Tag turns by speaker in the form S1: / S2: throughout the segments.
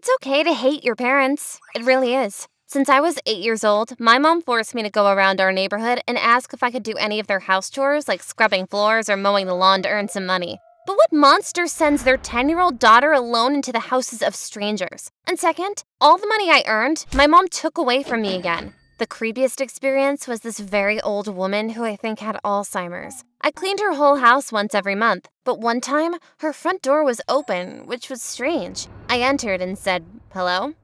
S1: It's okay to hate your parents. It really is. Since I was 8 years old, my mom forced me to go around our neighborhood and ask if I could do any of their house chores, like scrubbing floors or mowing the lawn to earn some money. But what monster sends their 10-year-old daughter alone into the houses of strangers? And second, all the money I earned, my mom took away from me again. The creepiest experience was this very old woman who I think had Alzheimer's. I cleaned her whole house once every month, but one time, her front door was open, which was strange. I entered and said, "Hello?"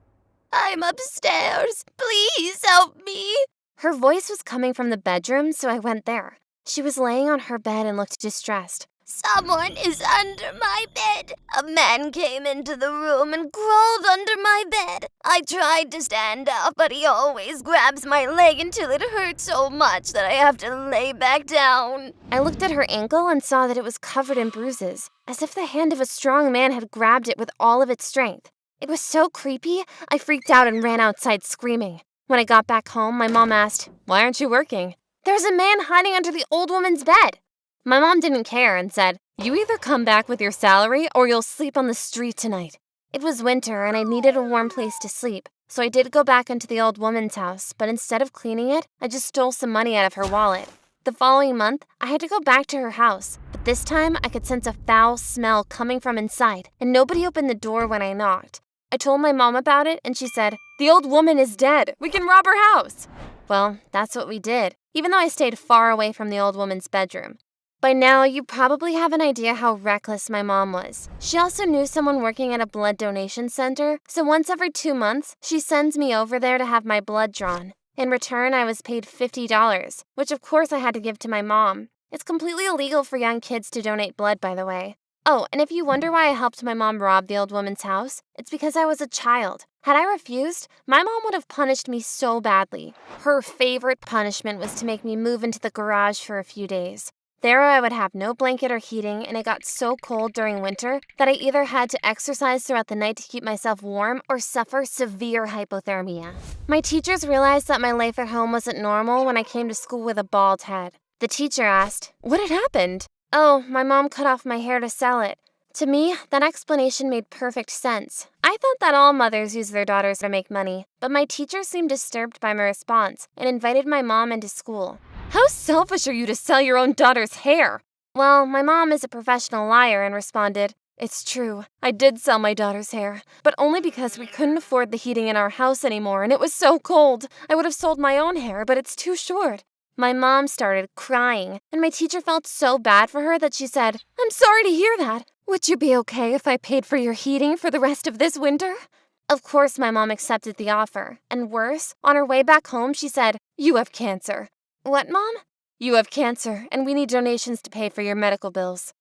S1: "I'm upstairs. Please help me." Her voice was coming from the bedroom, so I went there. She was laying on her bed and looked distressed. "Someone is under my bed. A man came into the room and crawled under my bed. I tried to stand up, but he always grabs my leg until it hurts so much that I have to lay back down." I looked at her ankle and saw that it was covered in bruises, as if the hand of a strong man had grabbed it with all of its strength. It was so creepy, I freaked out and ran outside screaming. When I got back home, my mom asked, "Why aren't you working?" "There's a man hiding under the old woman's bed." My mom didn't care and said, "You either come back with your salary or you'll sleep on the street tonight." It was winter and I needed a warm place to sleep, so I did go back into the old woman's house, but instead of cleaning it, I just stole some money out of her wallet. The following month, I had to go back to her house, but this time I could sense a foul smell coming from inside, and nobody opened the door when I knocked. I told my mom about it, and she said, "The old woman is dead. We can rob her house." Well, that's what we did, even though I stayed far away from the old woman's bedroom. By now, you probably have an idea how reckless my mom was. She also knew someone working at a blood donation center, so once every 2 months, she sends me over there to have my blood drawn. In return, I was paid $50, which of course I had to give to my mom. It's completely illegal for young kids to donate blood, by the way. Oh, and if you wonder why I helped my mom rob the old woman's house, it's because I was a child. Had I refused, my mom would have punished me so badly. Her favorite punishment was to make me move into the garage for a few days. There I would have no blanket or heating, and it got so cold during winter that I either had to exercise throughout the night to keep myself warm or suffer severe hypothermia. My teachers realized that my life at home wasn't normal when I came to school with a bald head. The teacher asked, "What had happened?" "Oh, my mom cut off my hair to sell it." To me, that explanation made perfect sense. I thought that all mothers use their daughters to make money, but my teacher seemed disturbed by my response and invited my mom into school. "How selfish are you to sell your own daughter's hair?" Well, my mom is a professional liar and responded, "It's true. I did sell my daughter's hair, but only because we couldn't afford the heating in our house anymore and it was so cold. I would have sold my own hair, but it's too short." My mom started crying, and my teacher felt so bad for her that she said, "I'm sorry to hear that. Would you be okay if I paid for your heating for the rest of this winter?" Of course, my mom accepted the offer, and worse, on her way back home, she said, "You have cancer." "What, Mom?" "You have cancer, and we need donations to pay for your medical bills."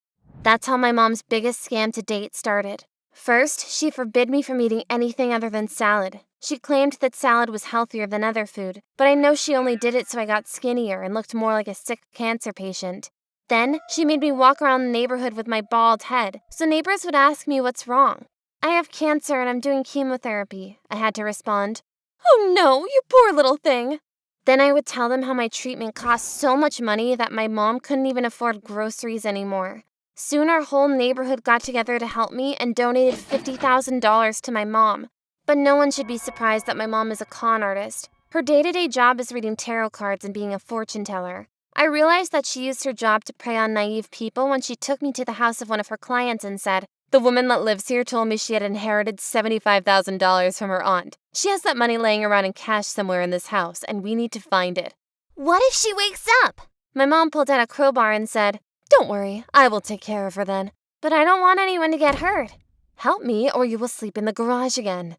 S1: That's how my mom's biggest scam to date started. First, she forbid me from eating anything other than salad. She claimed that salad was healthier than other food, but I know she only did it so I got skinnier and looked more like a sick cancer patient. Then, she made me walk around the neighborhood with my bald head, so neighbors would ask me what's wrong. "I have cancer and I'm doing chemotherapy," I had to respond. "Oh no, you poor little thing." Then I would tell them how my treatment cost so much money that my mom couldn't even afford groceries anymore. Soon our whole neighborhood got together to help me and donated $50,000 to my mom. But no one should be surprised that my mom is a con artist. Her day-to-day job is reading tarot cards and being a fortune teller. I realized that she used her job to prey on naive people when she took me to the house of one of her clients and said, "The woman that lives here told me she had inherited $75,000 from her aunt. She has that money laying around in cash somewhere in this house, and we need to find it." "What if she wakes up?" My mom pulled out a crowbar and said, "Don't worry, I will take care of her then. But I don't want anyone to get hurt. Help me or you will sleep in the garage again."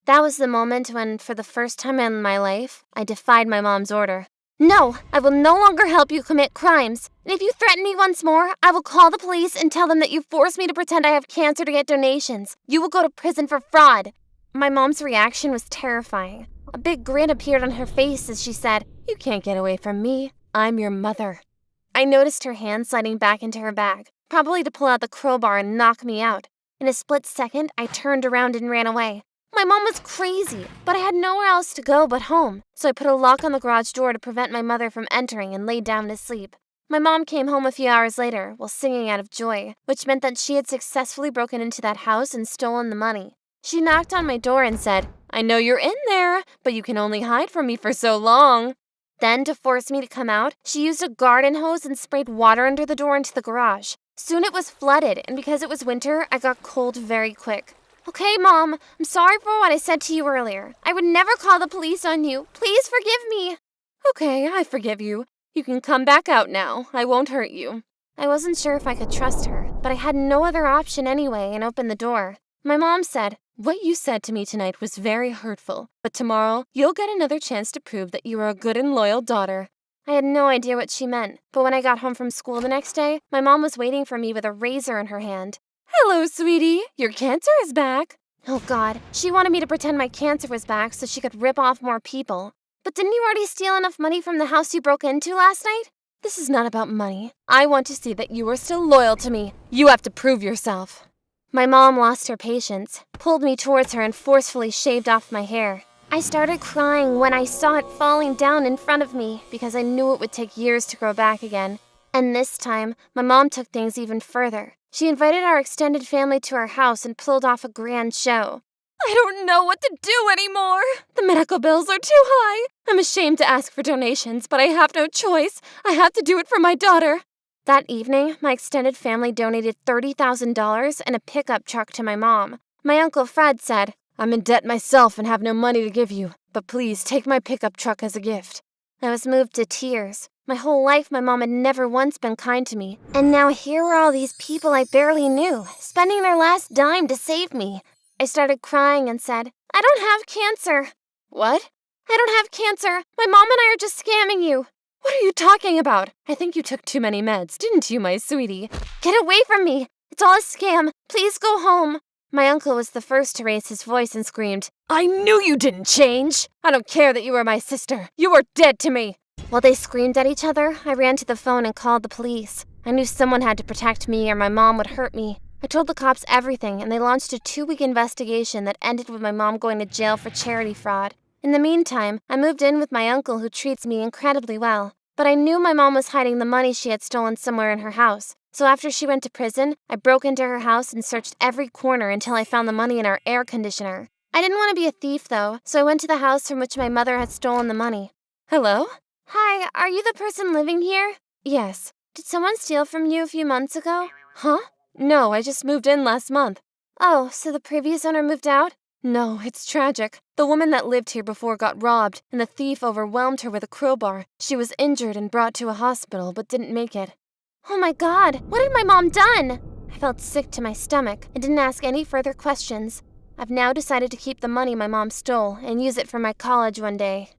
S1: That was the moment when, for the first time in my life, I defied my mom's order. "No, I will no longer help you commit crimes. And if you threaten me once more, I will call the police and tell them that you forced me to pretend I have cancer to get donations. You will go to prison for fraud." My mom's reaction was terrifying. A big grin appeared on her face as she said, "You can't get away from me. I'm your mother." I noticed her hand sliding back into her bag, probably to pull out the crowbar and knock me out. In a split second, I turned around and ran away. My mom was crazy, but I had nowhere else to go but home, so I put a lock on the garage door to prevent my mother from entering and laid down to sleep. My mom came home a few hours later while singing out of joy, which meant that she had successfully broken into that house and stolen the money. She knocked on my door and said, "I know you're in there, but you can only hide from me for so long." Then, to force me to come out, she used a garden hose and sprayed water under the door into the garage. Soon it was flooded, and because it was winter, I got cold very quick. "Okay, Mom, I'm sorry for what I said to you earlier. I would never call the police on you. Please forgive me." "Okay, I forgive you. You can come back out now. I won't hurt you." I wasn't sure if I could trust her, but I had no other option anyway and opened the door. My mom said, "What you said to me tonight was very hurtful, but tomorrow you'll get another chance to prove that you are a good and loyal daughter." I had no idea what she meant, but when I got home from school the next day, my mom was waiting for me with a razor in her hand. "Hello, sweetie. Your cancer is back." Oh God, she wanted me to pretend my cancer was back so she could rip off more people. "But didn't you already steal enough money from the house you broke into last night?" "This is not about money. I want to see that you are still loyal to me. You have to prove yourself." My mom lost her patience, pulled me towards her, and forcefully shaved off my hair. I started crying when I saw it falling down in front of me because I knew it would take years to grow back again. And this time, my mom took things even further. She invited our extended family to our house and pulled off a grand show. "I don't know what to do anymore. The medical bills are too high. I'm ashamed to ask for donations, but I have no choice. I have to do it for my daughter." That evening, my extended family donated $30,000 and a pickup truck to my mom. My Uncle Fred said, "I'm in debt myself and have no money to give you, but please take my pickup truck as a gift." I was moved to tears. My whole life, my mom had never once been kind to me. And now here were all these people I barely knew, spending their last dime to save me. I started crying and said, "I don't have cancer." "What?" "I don't have cancer. My mom and I are just scamming you." "What are you talking about? I think you took too many meds, didn't you, my sweetie?" "Get away from me. It's all a scam. Please go home." My uncle was the first to raise his voice and screamed, "I knew you didn't change. I don't care that you were my sister. You are dead to me." While they screamed at each other, I ran to the phone and called the police. I knew someone had to protect me or my mom would hurt me. I told the cops everything, and they launched a 2-week investigation that ended with my mom going to jail for charity fraud. In the meantime, I moved in with my uncle, who treats me incredibly well. But I knew my mom was hiding the money she had stolen somewhere in her house. So after she went to prison, I broke into her house and searched every corner until I found the money in our air conditioner. I didn't want to be a thief, though, so I went to the house from which my mother had stolen the money. "Hello?" "Hi, are you the person living here?" "Yes." "Did someone steal from you a few months ago?" "Huh? No, I just moved in last month." "Oh, so the previous owner moved out?" "No, it's tragic. The woman that lived here before got robbed, and the thief overwhelmed her with a crowbar. She was injured and brought to a hospital, but didn't make it." "Oh my God, what had my mom done?" I felt sick to my stomach and didn't ask any further questions. I've now decided to keep the money my mom stole and use it for my college one day.